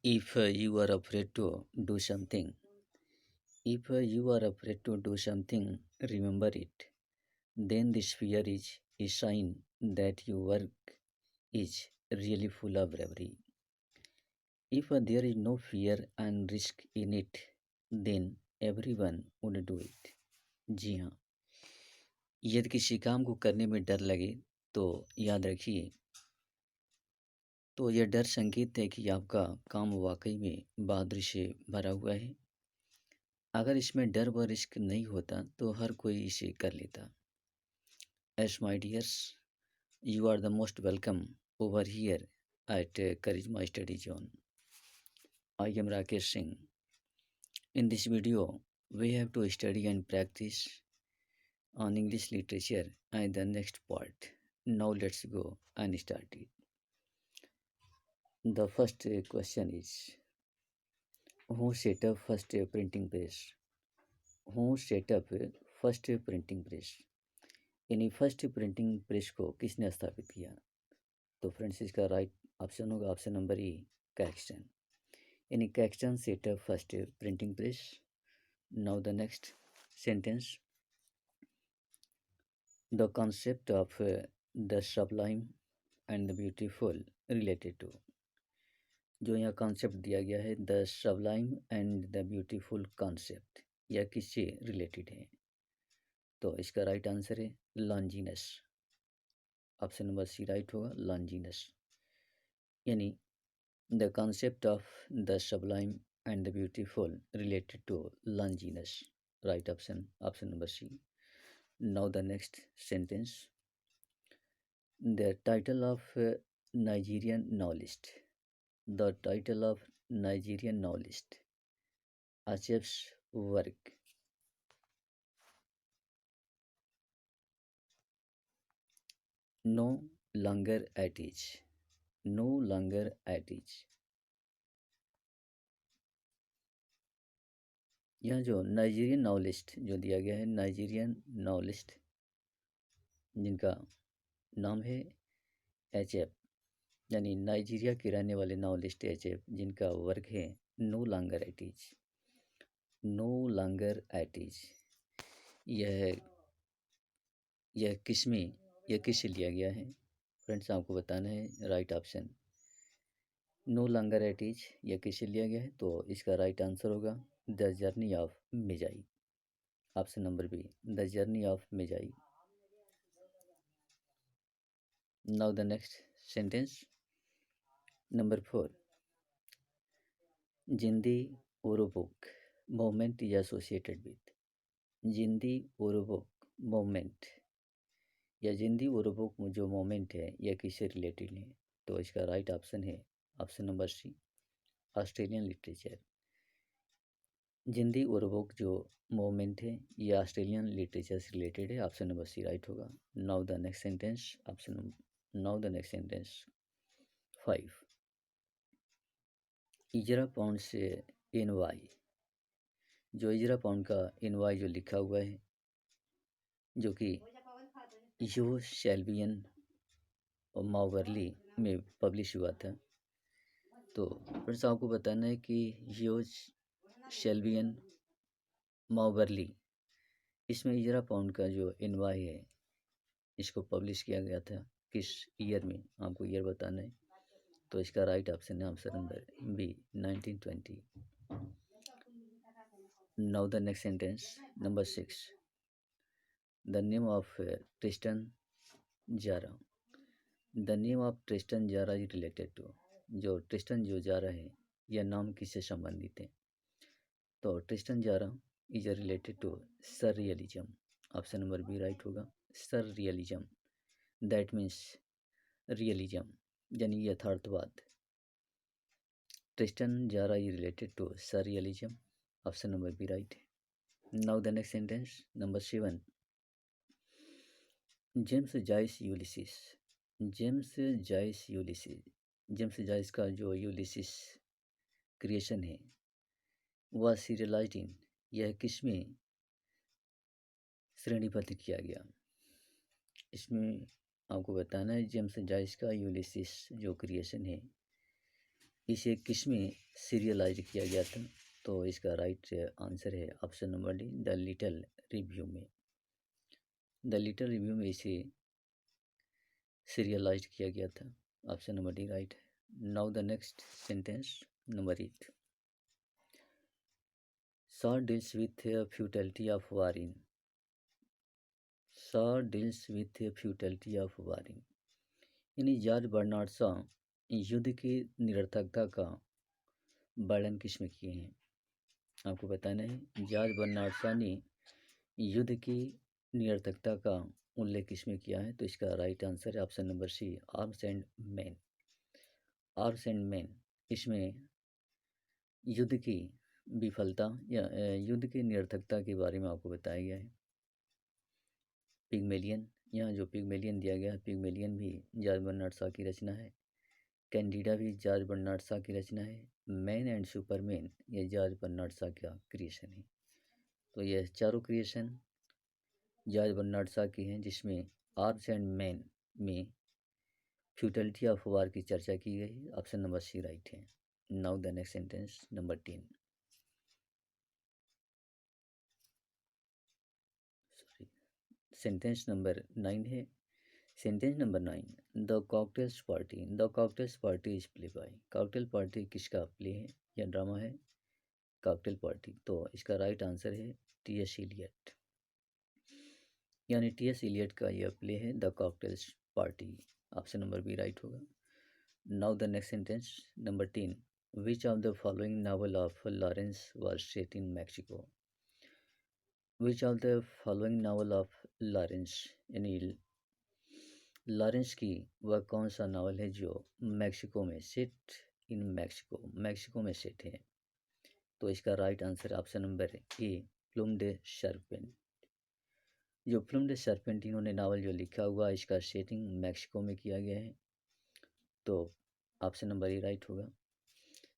If you are afraid to do something, if you are afraid to do something, remember it. Then this fear is a sign that your work is really full of bravery. If there is no fear and risk in it, then everyone would do it. जी हाँ, यदि किसी काम को करने में डर लगे तो याद रखिए, तो यह डर संकेत है कि आपका काम वाकई में बहादुरी से भरा हुआ है। अगर इसमें डर व रिस्क नहीं होता तो हर कोई इसे कर लेता। Yes my dears, you are the most welcome over here at Charisma Study Zone. I am Rakesh Singh. In this video, we have to study and practice on English literature and the next part. Now let's go and start it. The first question is, who set up first printing press? Who set up first printing press? यानी first printing press को किसने स्थापित किया? तो friends इसका right option होगा option number E, Caxton. यानी Caxton set up first printing press. Now the next sentence, the concept of the sublime and the beautiful related to. जो यहाँ कॉन्सेप्ट दिया गया है the sublime and the beautiful concept, यह किससे related है? तो इसका राइट आंसर है Longinus. Option number C right होगा, लॉन्जीनस। यानी the concept of the sublime and the beautiful related to Longinus. Right option, option number C. Now the next sentence, the title of Nigerian novelist. The title of Nigerian novelist Acheb's work. No longer at age. No longer at age. यहाँ जो Nigerian novelist जो दिया गया है, Nigerian novelist जिनका नाम है एचेप, यानी नाइजीरिया के रहने वाले नॉवेलिस्ट एचेप, जिनका वर्क है no longer at ease. No longer at ease, यह किससे लिया गया है? फ्रेंड्स आपको बताना है right option. No longer at ease यह किससे लिया गया है? तो इसका राइट आंसर होगा the journey of Magi. Option number B, the journey of Magi. Now the next sentence number 4, Jindyworobak movement is associated with. Jindyworobak movement या जिंदी ओरोबुक जो मूवमेंट है यह किससे रिलेटेड है? तो इसका राइट ऑप्शन है option number C, Australian literature. Jindyworobak जो मूवमेंट है ये ऑस्ट्रेलियन लिटरेचर से रिलेटेड है। ऑप्शन नंबर सी राइट होगा। Now the next sentence, now the next sentence 5, Ezra Pound से एन वाई। जो इजरा पाउंड का एन वाई जो लिखा हुआ है, जो कि यो शेल्वियन और माओवर्ली में पब्लिश हुआ था। तो फ्रेंड्स आपको बताना है कि यो शेल्वियन माओवर्ली, इसमें इजरा पाउंड का जो एन वाई है इसको पब्लिश किया गया था किस ईयर में? आपको ईयर बताना है। तो इसका राइट ऑप्शन है option number B, 1920। Now the next sentence number 6, the name of Tristan Tzara. The name of Tristan Tzara is related to. जो ट्रिस्टन जो जारा है यह नाम किससे संबंधित है? तो Tristan Tzara is related to surrealism. Option number B right होगा, सररियलिज्म। दैट मीन्स रियलिज्म यानी यथार्थवाद। Tristan Tzara is related to surrealism. Option number B right. Now the next sentence number 7, James Joyce Ulysses. James Joyce Ulysses, James Joyce का जो Ulysses creation है वह serialised इन, यह किस में श्रेणीबद्ध किया गया? इसमें आपको बताना है जेम्स जॉयस का यूलिसिस जो क्रिएशन है इसे किस में सीरियलाइज किया गया था? तो इसका राइट आंसर है option number D, the little review में। द लिटिल रिव्यू में इसे सीरियलाइज किया गया था। ऑप्शन नंबर डी राइट है। Now the next sentence number 8, Shaw deals with futility of warring. Shaw deals with futility of warring. यानी George Bernard Shaw युद्ध की निरर्थकता का वर्णन किस में किए हैं? आपको बताना है जॉर्ज बर्नार्ड शॉ ने युद्ध की निरर्थकता का उल्लेख किस में किया है? तो इसका राइट आंसर है option number C, arms and man. Arms and man इसमें युद्ध की विफलता या युद्ध की निरर्थकता के बारे में आपको बताया गया है। पिग्मेलियन, यहाँ जो पिग्मेलियन दिया गया है, पिग्मेलियन भी जॉर्ज बर्नार्ड शॉ की रचना है। कैंडिडा भी जॉर्ज बर्नार्ड शॉ की रचना है। मैन एंड सुपरमैन ये जॉर्ज बर्नार्ड शॉ का क्रिएशन है। तो यह चारों क्रिएशन जॉर्ज बर्नार्ड शॉ की हैं, जिसमें आर्म्स एंड मैन में फ्यूटिलिटी ऑफ वार की चर्चा की गई। ऑप्शन नंबर सी राइट है। Now the next sentence number 10, sorry sentence number 9 है। Sentence number 9, the cocktails party. The cocktails party is play by. Cocktail party किसका play है या ड्रामा है? Cocktail party. तो इसका राइट आंसर है T S. Eliot, यानी टी.एस. इलियट का यह प्ले है the cocktails party. Option number B right होगा। Now the next sentence number 10, which of the following novel of Lawrence was set in Mexico. Which of the following novel of Lawrence, यानी Lawrence की वह कौन सा novel है जो Mexico में set in Mexico में सेट है? तो इसका right answer option number A, plumed serpent. जो प्लूम डे सर्पेंट इन्होंने नावल जो लिखा हुआ इसका सेटिंग मैक्सिको में किया गया है। तो ऑप्शन नंबर ए राइट होगा।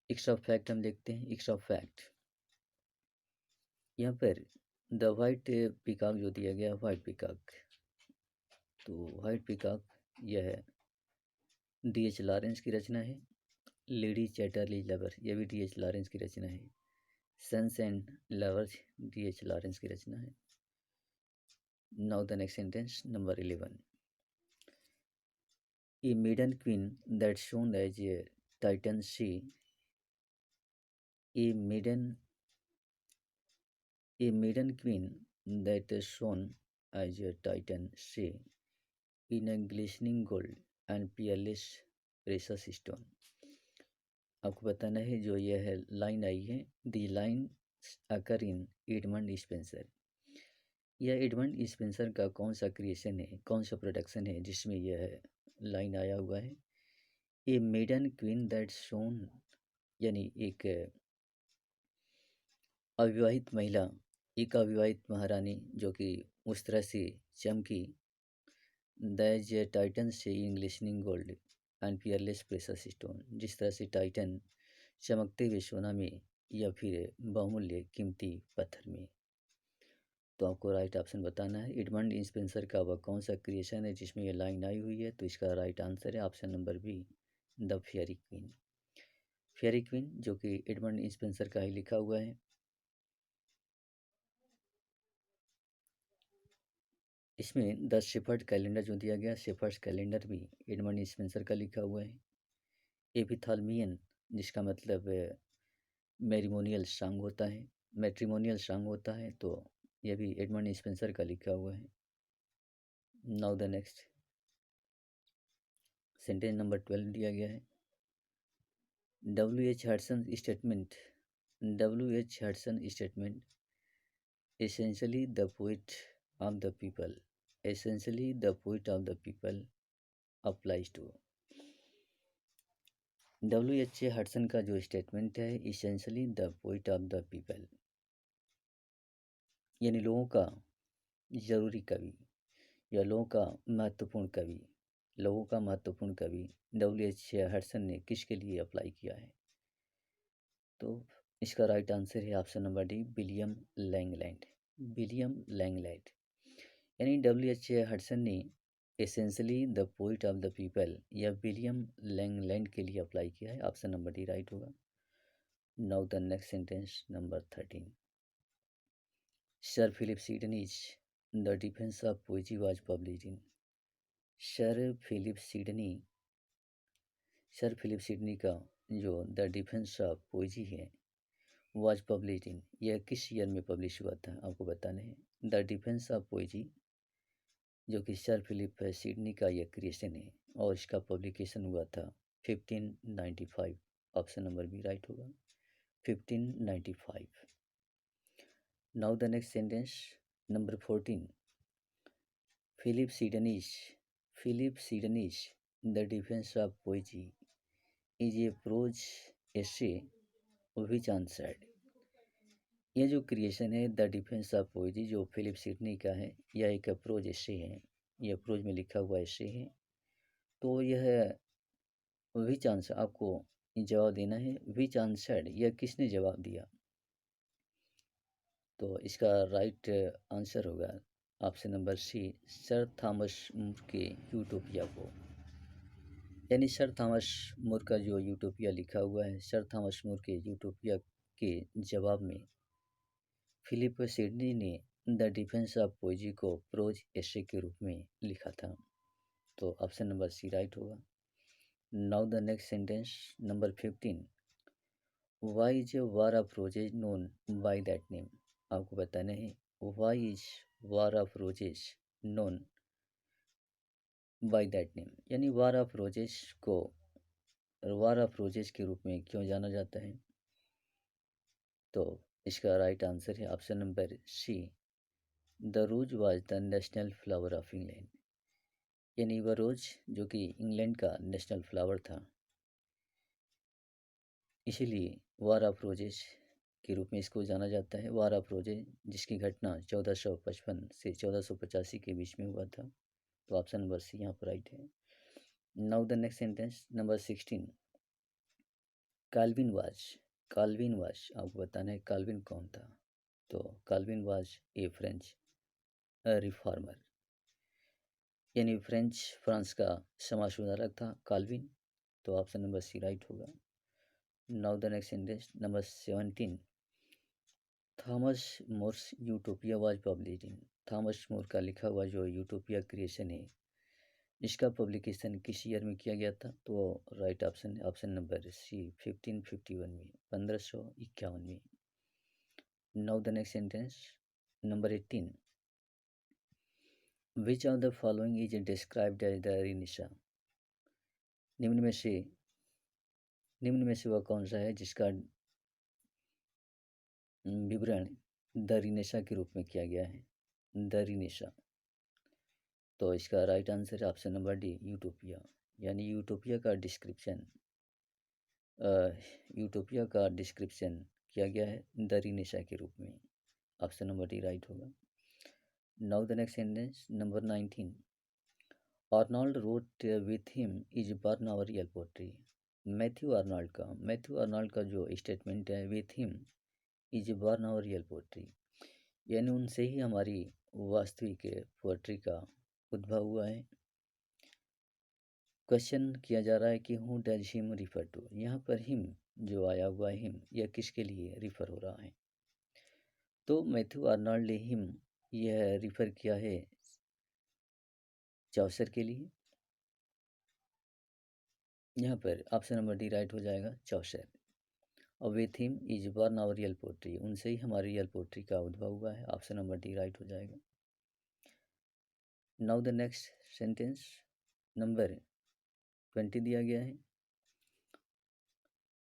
एक्स्ट्रा फैक्ट हम देखते हैं। एक्स्ट्रा फैक्ट यहाँ पर द वाइट पिकॉक जो दिया गया वाइट पिकॉक, तो वाइट पिकॉक यह डी.एच. लॉरेंस की रचना है। लेडी चैटरली लवर यह भी डी.एच. लॉरेंस की रचना है। Sons and lovers D H. Lawrence की रचना है। Now the next sentence number 11, a maiden queen that shone as a Titan sea. A maiden queen that shone as a Titan sea in a glistening gold and peerless precious stone। आपको बताना है जो यह है line आई है, दी line अकर इन Edmund Spenser. यह Edmund Spenser का कौन सा क्रिएशन है, कौन सा प्रोडक्शन है जिसमें यह लाइन आया हुआ है? ए मेडन क्वीन दैट शोन, यानी एक अविवाहित महिला, एक अविवाहित महारानी जो कि उस तरह से चमकी, दैज टाइटन से in glistening gold and peerless precious stone, जिस तरह से टाइटन चमकते हुए सोना में या फिर बहुमूल्य कीमती पत्थर में। तो आपको राइट ऑप्शन बताना है एडमंड स्पेंसर का वह कौन सा क्रिएशन है जिसमें ये लाइन आई हुई है। तो इसका राइट आंसर है option number B, the fairy queen. Fairy queen जो कि एडमंड स्पेंसर का ही लिखा हुआ है। इसमें द शेफर्ड कैलेंडर जो दिया गया, शेफर्ड्स कैलेंडर भी एडमंड स्पेंसर का लिखा हुआ है। एपिथालमियन जिसका मतलब मैरिमोनियल सॉन्ग होता है, मैट्रिमोनियल सॉन्ग होता है, तो यह भी एडमंड स्पेंसर का लिखा हुआ है। Now the next sentence number 12 दिया गया है, W.H. Hudson statement. W.H. Hudson statement essentially the poet of the people, essentially the poet of the people applies to। W.H. Hudson का जो स्टेटमेंट है essentially the poet of the people, यानी लोगों का जरूरी कवि या लोगों का महत्वपूर्ण कवि, लोगों का महत्वपूर्ण कवि W.H. हडसन ने किसके लिए अप्लाई किया है? तो इसका राइट आंसर है option number D, William Langland. William Langland, यानी W.H. हडसन ने essentially the poet of the people, यह विलियम लैंगलैंड के लिए अप्लाई किया है। ऑप्शन नंबर डी राइट होगा। Now the next sentence number 13। Sir Philip Sidney's the defence of poesy was published in. Sir Philip Sidney Sir Philip Sidney का जो the defence of पोएजी है was published इन, यह किस year में publish हुआ था आपको बताना है। द डिफेंस ऑफ पोएजी जो कि सर फिलिप सिडनी का यह क्रिएशन है और इसका पब्लिकेशन हुआ था 1595। ऑप्शन नंबर बी राइट होगा 1595। Now the next sentence number 14। Philip Sidney's the defence of poesy is a prose essay which answered. यह जो क्रिएशन है द डिफेंस ऑफ पोएजी जो फिलिप सिडनी का है, यह एक प्रोज एसे है, यह प्रोज में लिखा हुआ एसे है। तो यह विच आंसर आपको जवाब देना है। विच आंसर्ड, यह किसने जवाब दिया। तो इसका राइट आंसर होगा option number C, Sir Thomas More के यूटोपिया को। यानी सर थॉमस मूर का जो यूटोपिया लिखा हुआ है, सर थॉमस मूर के यूटोपिया के जवाब में फिलिप सिडनी ने द डिफेंस ऑफ पोएजी को प्रोज एसे के रूप में लिखा था। तो ऑप्शन नंबर सी राइट होगा। Now the next sentence number 15। Why is war of roses known by that name. आपको बताना है why is war of roses known by that name, यानी वार ऑफ रोजेज को वार ऑफ रोजेज के रूप में क्यों जाना जाता है। तो इसका राइट आंसर है option number C, the rose was the national flower of England. यानी वह रोज जो कि इंग्लैंड का नेशनल फ्लावर था, इसीलिए वार ऑफ रोजेज के रूप में इसको जाना जाता है। वार ऑफ रोजेज जिसकी घटना 1455 से 1485 के बीच में हुआ था। तो ऑप्शन नंबर सी यहाँ पर राइट है। Now the next sentence number 16। Calvin was आपको बताना है काल्विन कौन था। तो Calvin was a French reformer, यानी फ्रांस का समाज सुधारक था काल्विन। तो ऑप्शन नंबर सी राइट होगा। Now the next sentence number 17। Thomas More's Utopia was published in. Thomas More का लिखा हुआ जो यूटोपिया क्रिएशन है, इसका पब्लिकेशन किस ईयर में किया गया था। तो right option option number C 1551 में, 1551 में। Now the next sentence number 18। Which of the following is described as the Renaissance. निम्न में से वह कौन सा है जिसका विवरण द रिनेशा के रूप में किया गया है। द रिनेशा, तो इसका राइट आंसर है ऑप्शन नंबर डी, यूटोपिया। यानी यूटोपिया का डिस्क्रिप्शन किया गया है द रिनेशा के रूप में। ऑप्शन नंबर डी राइट होगा। Now the next sentence number 19। Arnold wrote with him is born our real poetry. Matthew Arnold का जो स्टेटमेंट है with him is born our real poetry, यानी उनसे ही हमारी वास्तविक पोएट्री का उद्भव हुआ है। क्वेश्चन किया जा रहा है कि who does him refer to. यहाँ पर हिम जो आया हुआ है हिम, यह किसके लिए रिफर हो रहा है। तो मैथ्यू आर्नोल्ड ने हिम यह रिफर किया है चौसर के लिए। यहाँ पर ऑप्शन नंबर डी राइट हो जाएगा, चौसर। और with him is born our real poetry, उनसे ही हमारी रियल पोट्री का उद्भव हुआ है। ऑप्शन नंबर डी राइट हो जाएगा। Now the next sentence number 20 दिया गया है।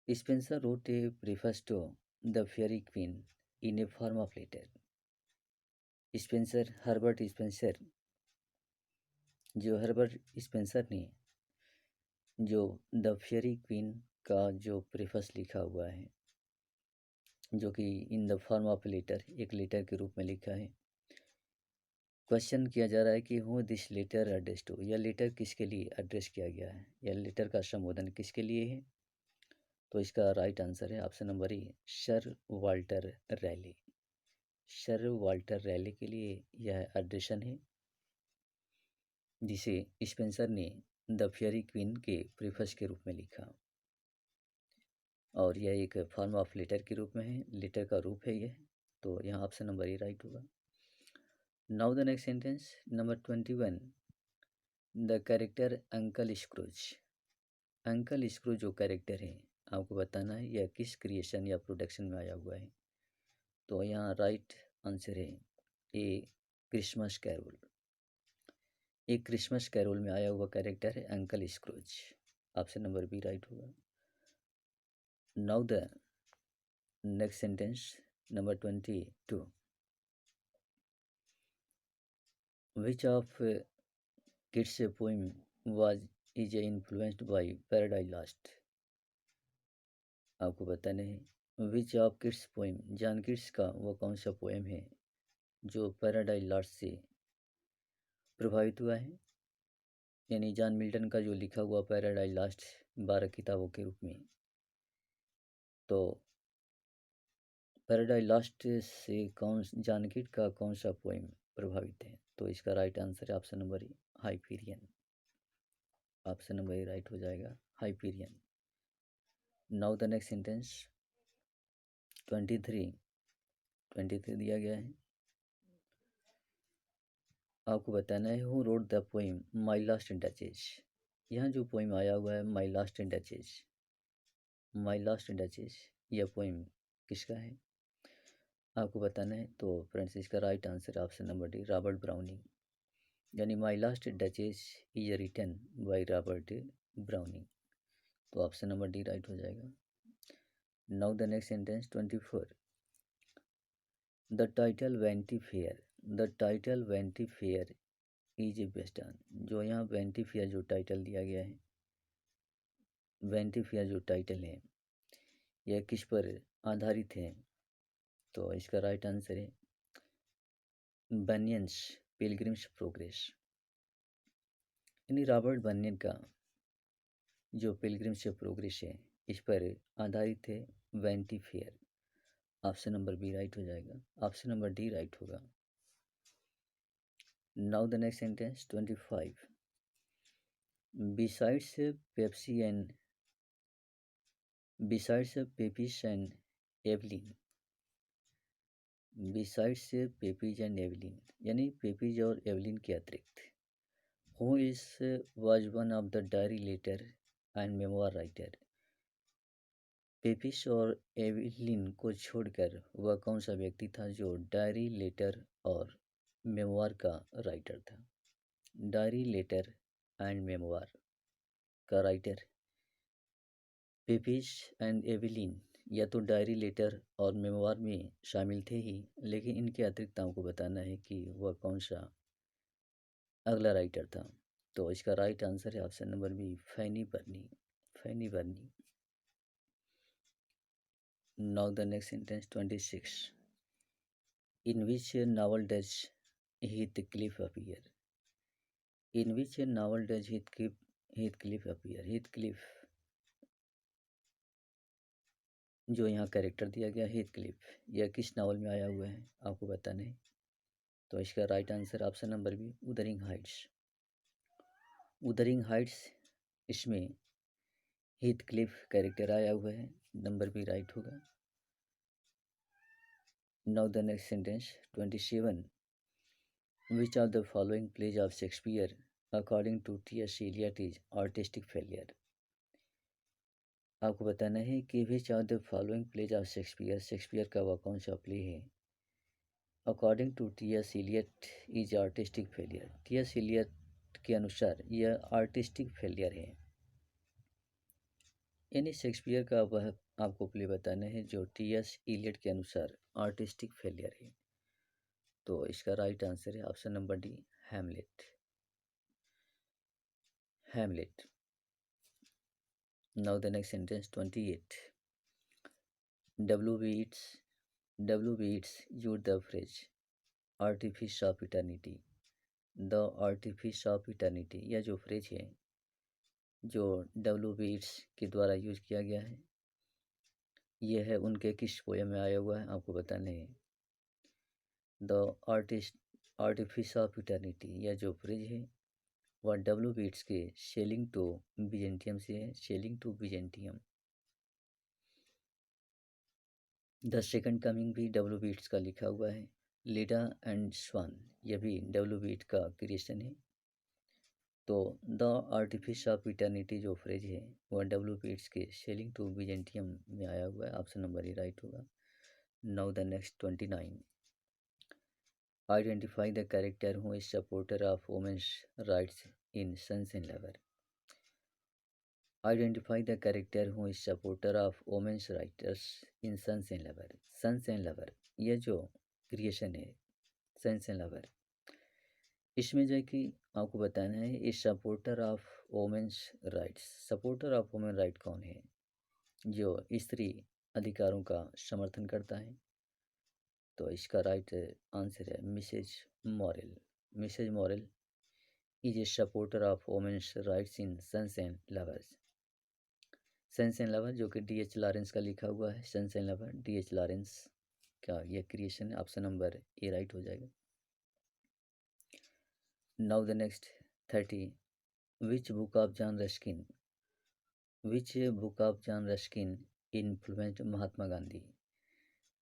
Spenser wrote a preface to the fairy Queene in a form of letter. Herbert Spencer ने जो द फेयरी क्वीन का जो प्रीफेस लिखा हुआ है, जो कि in the form of letter, एक लेटर के रूप में लिखा है। क्वेश्चन किया जा रहा है कि who this letter address to, यह लेटर किसके लिए एड्रेस किया गया है, यह लेटर का संबोधन किसके लिए है। तो इसका राइट आंसर है ऑप्शन नंबर ए, sir Walter rally. Sir Walter rally के लिए यह एड्रेशन है। जिसे स्पेंसर ने द फेयरी क्वीन के प्रीफेस के रूप में लिखा, और यह एक फॉर्म ऑफ लेटर के रूप में है, लेटर का रूप है यह। तो यहाँ ऑप्शन नंबर ए राइट होगा। Now the next sentence number 21, the character uncle Scrooge. Uncle Scrooge जो कैरेक्टर है, आपको बताना है यह किस क्रिएशन या प्रोडक्शन में आया हुआ है। तो यहाँ राइट आंसर है ए, क्रिसमस कैरोल। एक क्रिसमस कैरोल में आया हुआ कैरेक्टर है Uncle Scrooge. Option number B right होगा। Now the next sentence number 22, which of Keats' poem is influenced by Paradise Lost। आपको बताना है which of Keats poem, John Keats का वो कौन सा पोएम है जो पैराडाइज लॉस्ट से प्रभावित हुआ है। यानी जॉन मिल्टन का जो लिखा हुआ पैराडाइज लॉस्ट 12 किताबों के रूप में, तो पैराडाइज लॉस्ट से जॉन किट्स का कौन सा पोएम प्रभावित है। तो इसका राइट आंसर है ऑप्शन नंबर ए, हाइपीरियन। ऑप्शन नंबर ए राइट हो जाएगा, Hyperion. Now the next sentence 23 दिया गया है। आपको बताना है who wrote the poem my Last duchess. यहाँ जो पोइम आया हुआ है माई लास्ट डचेज, माई लास्ट डचेज, यह पोइम किसका है आपको बताना है। तो फ्रेंड्स इसका right answer option number D, Robert Browning. यानी My Last Duchess is written by Robert Browning. तो ऑप्शन नंबर डी राइट हो जाएगा। Now the next sentence 24, the title Vanity Fair. The title Vanity Fair is a based on. जो यहाँ vanity fair जो title दिया गया है, Vanity fair जो टाइटल है यह किस पर आधारित है। तो इसका राइट आंसर है बनियंस पिलग्रिम्स प्रोग्रेस। यानी रॉबर्ट बनियन का जो पिलग्रिम्स प्रोग्रेस है इस पर आधारित है Vanity Fair. Option number B right हो जाएगा, ऑप्शन नंबर डी राइट होगा। Now the next sentence 25, besides Pepys and besides Pepys and Evelyn. Besides Pepys and Evelyn, यानी पेपिज और एवलिन के अतिरिक्त who is was one of the diary letter and memoir writer. Pepys और Evelyn को छोड़कर वह कौन सा व्यक्ति था जो डायरी लेटर और मेमोयर का राइटर था। डायरी लेटर एंड मेमोयर का राइटर पेपिस एंड एवलिन या तो डायरी लेटर और मेमोयर में शामिल थे ही, लेकिन इनके अतिरिक्त आपको बताना है कि वह कौन सा अगला राइटर था। तो इसका राइट आंसर है option number B, Fanny Burney. Fanny Burney. Now the next sentence 26, in which novel does Heathcliff appear. In which novel does Heathcliff appear. Heathcliff जो यहाँ कैरेक्टर दिया गया हीथक्लिफ, यह किस नावल में आया हुआ है आपको बताना है। तो इसका right answer option number B, Wuthering Heights. Wuthering Heights, इसमें हीथक्लिफ कैरेक्टर आया हुआ है, नंबर बी राइट होगा। Now the next sentence 27, which of the following plays of Shakespeare according to T S. Eliot is artistic failure. आपको बताना है कि which of the following plays of Shakespeare, Shakespeare का वह कौन सा प्ले है according to T S. Eliot is artistic failure. T S. Eliot के अनुसार यह आर्टिस्टिक फेलियर है। यानी शेक्सपियर का वह आपको प्ले बताना है जो टी.एस. एलियट के अनुसार आर्टिस्टिक फेलियर है। तो इसका राइट आंसर है option number D, Hamlet. Hamlet. Now the next sentence 28, W.B. Yeats used the phrase artifice of eternity। The artifice of eternity, यह जो फ्रेज है जो W.B. Yeats के द्वारा यूज किया गया है, यह है उनके किस पोएम में आया हुआ है आपको बताना है। द आर्टिफिस ऑफ इटर्निटी, यह जो फ्रेज है वह डब्ल्यू बीट्स के सेलिंग टू बिजेंटियम से है, sailing to Byzantium. The second coming भी डब्ल्यू बीट्स का लिखा हुआ है। लीडा एंड स्वान, यह भी डब्ल्यू बीट का क्रिएशन है। तो द आर्टिफिस ऑफ इटर्निटी जो फ्रेज है वह डब्ल्यू बीट्स के सेलिंग टू बिजेंटियम में आया हुआ है। ऑप्शन नंबर ए राइट होगा। Now the next 29, identify the character who is supporter of women's rights in Sons and Lover. Identify the character who is supporter of women's rights in Sons and Lover. Sons and Lover, ये जो creation है Sons and Lover, इसमें जो है कि आपको बताना है इस supporter of women's rights. Supporter of women right कौन है? जो स्त्री अधिकारों का समर्थन करता है। तो इसका राइट आंसर है Mrs Morel. Mrs Morel is a supporter of women's rights in Sons and Lovers. Sons and Lover जो कि डी.एच. लॉरेंस का लिखा हुआ है। Sons and Lover D H. Lawrence का यह क्रिएशन है। ऑप्शन नंबर ए राइट हो जाएगा। Now the next 30, which book of John Ruskin influenced Mahatma Gandhi.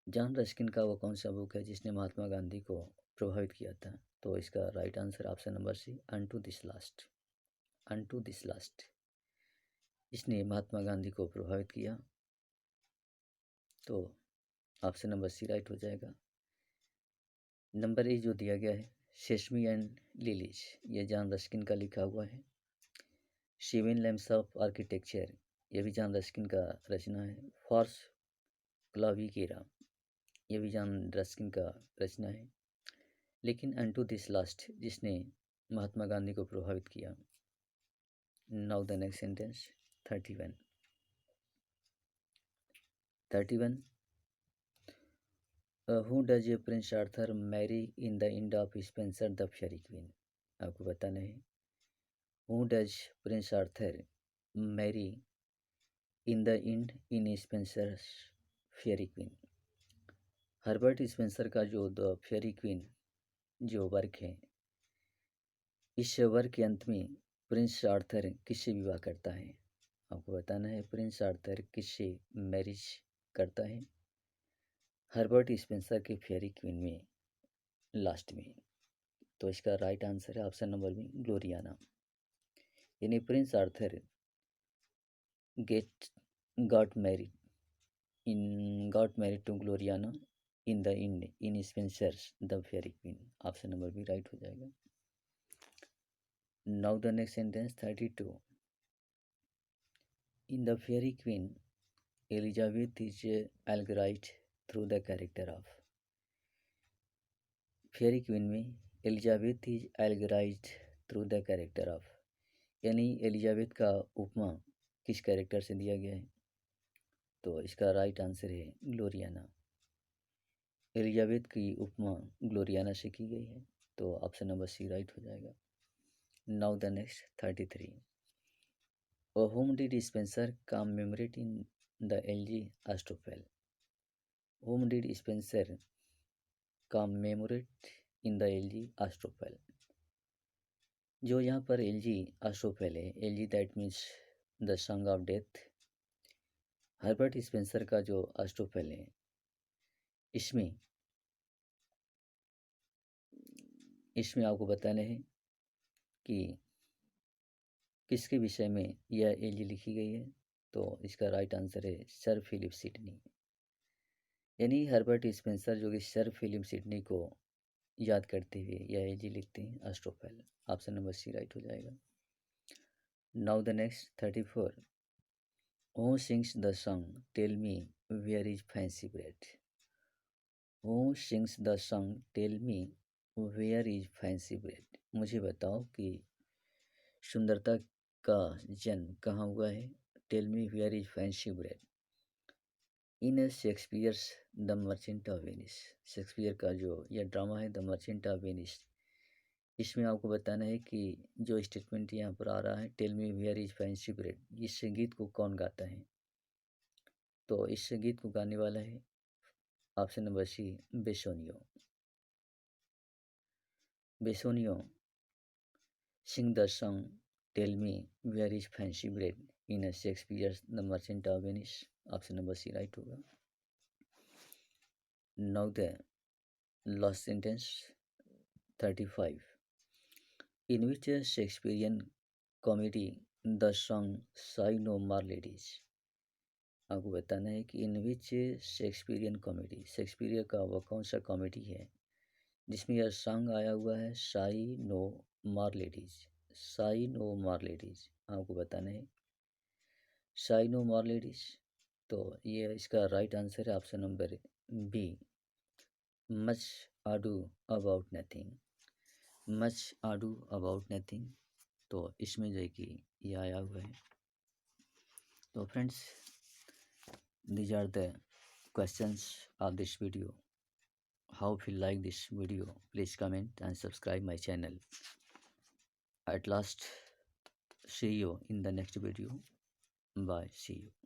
John Ruskin का वो कौन सा बुक है जिसने महात्मा गांधी को प्रभावित किया था? तो इसका right answer option number C, unto this last. Unto this last इसने महात्मा गांधी को प्रभावित किया। तो ऑप्शन नंबर सी राइट हो जाएगा। नंबर ए जो दिया गया है सेसमी एंड लिलीज, ये जॉन रस्किन का लिखा हुआ है। सेवन लैम्प्स ऑफ आर्किटेक्चर, ये भी जॉन रस्किन का रचना है। फॉर्स क्लाविकेरा, ये भी जॉन रस्किन का रचना है। लेकिन अनटू दिस लास्ट जिसने महात्मा गांधी को प्रभावित किया। Now the next sentence 31, who does a prince Arthur marry in the end of Spenser the fairy Queene. आपको बताना है who does prince Arthur marry in the end in Spenser Faerie Queene. Herbert Spencer का जो the fairy queen जो work है, इस work के अंत में प्रिंस आर्थर किससे विवाह करता है? आपको बताना है प्रिंस आर्थर किससे मैरिज करता है? हर्बर्ट स्पेंसर के फेयरी क्वीन में लास्ट में। तो इसका राइट आंसर है ऑप्शन नंबर बी, ग्लोरियाना। यानी Prince Arthur got married to Gloriana in the end in Spenser's the fairy Queene. Option number B right हो जाएगा। Now the next sentence 32, in the fairy Queene Elizabeth is allegorised through the character of. Faerie Queene में Elizabeth is allegorised through the character of, यानी Elizabeth का उपमा किस character से दिया गया है? तो इसका राइट आंसर है ग्लोरियाना। एलिजाबेथ की उपमा ग्लोरियाना से की गई है। तो ऑप्शन नंबर सी राइट हो जाएगा। Now the next 33, whom did Spencer commemorate in the LG Astrophel? Whom did Spencer commemorate in the LG Astrophel? जो यहाँ पर LG Astrophel है, LG that means the song of death. Herbert Spencer का जो एस्ट्रोफेल है, इसमें आपको बताना है कि किसके विषय में यह एलजी लिखी गई है। तो इसका राइट आंसर है सर फिलिप सिडनी। यानी हर्बर्ट स्पेंसर जो कि सर फिलिप सिडनी को याद करते हुए यह एलजी लिखते हैं Astrophel. Option number C right हो जाएगा। Now the next 34, who sings the song tell me where is fancy bred. Who sings the song tell me where is fancy bred. मुझे बताओ कि सुंदरता का जन्म कहाँ हुआ है? Tell me where is fancy bred in Shakespeare's the Merchant of Venice. Shakespeare का जो यह ड्रामा है द मर्चेंट ऑफ वेनिस, इसमें आपको बताना है कि जो स्टेटमेंट यहाँ पर आ रहा है tell me where is fancy bred, इस गीत को कौन गाता है? तो इस गीत को गाने वाला है option number C, Bassanio. Bassanio Sing the song Tell Me Where is Fancy Bread in a Shakespeare's The Merchant of Venice. Option number C right होगा. Now the last sentence 35. In which Shakespearean comedy the song Sigh No More Ladies. आपको बताना है कि इन विच Shakespearean comedy, Shakespeare का वह कौन सा comedy है जिसमें यह सॉन्ग आया हुआ है साई नो मार लेडीज. साई नो मार लेडीज आपको बताना है साई नो मार लेडीज. तो ये इसका राइट आंसर है ऑप्शन नंबर बी, मच आडू अबाउट नथिंग. मच आडू अबाउट नथिंग. तो इसमें जो है कि ये आया हुआ है. तो friends, these are the questions of this video. How if you like this video, please comment and subscribe my channel. At last, see you in the next video. Bye. See you.